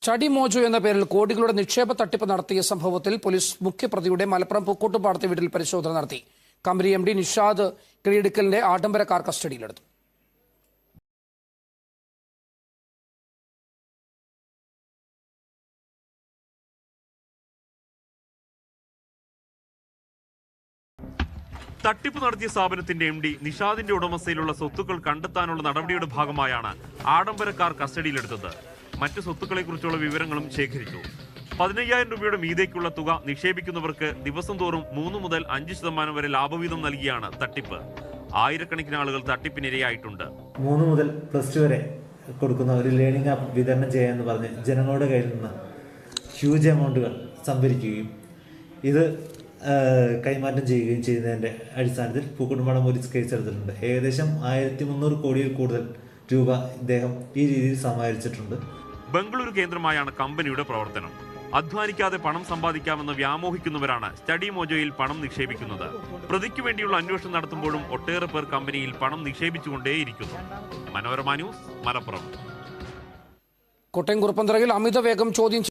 Study mojo എന്ന പേരിൽ കോടികളുടെ നിക്ഷേപ തട്ടിപ്പ് നടത്തിയ സംഭവത്തിൽ പോലീസ് മുഖ്യപ്രതിയുടെ മലപ്പുറം പൂക്കോട്ടുപാടത്തെ വീട്ടിൽ പരിശോധന നടത്തി. കമ്പനി MD നിഷാദ് കിഴീടുക്കലിന്റെ ആഡംബര കാർ കസ്റ്റഡിയിലെടുത്തു. തട്ടിപ്പ് നടത്തിയ സ്ഥാപനത്തിന്റെ MD നിഷാദിന്റെ ഉടമസ്ഥയിലുള്ള സ്വത്തുക്കൾ കണ്ടെത്താനുള്ള നടപടിയുടെ ഭാഗമായാണ് ആഡംബര കാർ കസ്റ്റഡിയിലെടുത്തത്. മറ്റു സ്വത്തുക്കളെക്കുറിച്ചുള്ള വിവരങ്ങളും ശേഖരിച്ചു. 15,000 രൂപയുടെ മീതേക്കുള്ള തുക നിക്ഷേപിക്കുന്നവർക്ക് ദിവസം തോറും 3 മുതൽ 5% വരെ ലാഭവീതം നൽകിയാണ് തട്ടിപ്പ്. ആയിരക്കണക്കിന് ആളുകൾ തട്ടിപ്പിനിരയായിട്ടുണ്ട്. 3 മുതൽ +2 വരെ കൊടുക്കുന്ന ഒരു ലേണിംഗ് ആപ്പ് വിതരണം ചെയ്യാമെന്ന് പറഞ്ഞ് ജനങ്ങളുടെ കയ്യിൽ നിന്ന് ഹ്യൂജ് എമൗണ്ടുകൾ സംഭരിക്കുകയും ഇത് കൈമാറ്റം ചെയ്യുകയും ചെയ്യുന്നതിൻ്റെ അടിസ്ഥാനത്തിൽ പൂക്കോട്ടുപാടം പോലീസ് കേസെടുത്തിട്ടുണ്ട്. ഏകദേശം 1300 കോടിയിൽ കൂടുതൽ രൂപ ഇദ്ദേഹം ഈ രീതിയിൽ സമാഹരിച്ചിട്ടുണ്ട്. ബംഗളൂരു കേന്ദ്രമായാണ് കമ്പനിയുടെ പ്രവർത്തനം. അധ്വാനിക്കാതെ പണം സമ്പാദിക്കാമെന്ന് വ്യാമോഹിക്കുന്നവരാണ് സ്റ്റഡി മോജോയിൽ പണം നിക്ഷേപിക്കുന്നത്. പ്രതിക്ക് വേണ്ടിയുള്ള അന്വേഷണം നടത്തുമ്പോഴും ഒട്ടേറെ പേർ കമ്പനിയിൽ പണം നിക്ഷേപിച്ചുകൊണ്ടേയിരിക്കുന്നു. മനോരമ ന്യൂസ്, മലപ്പുറം. കോട്ടയം കുറുപ്പന്തറയിൽ അമിത വേഗം ചോദ്യം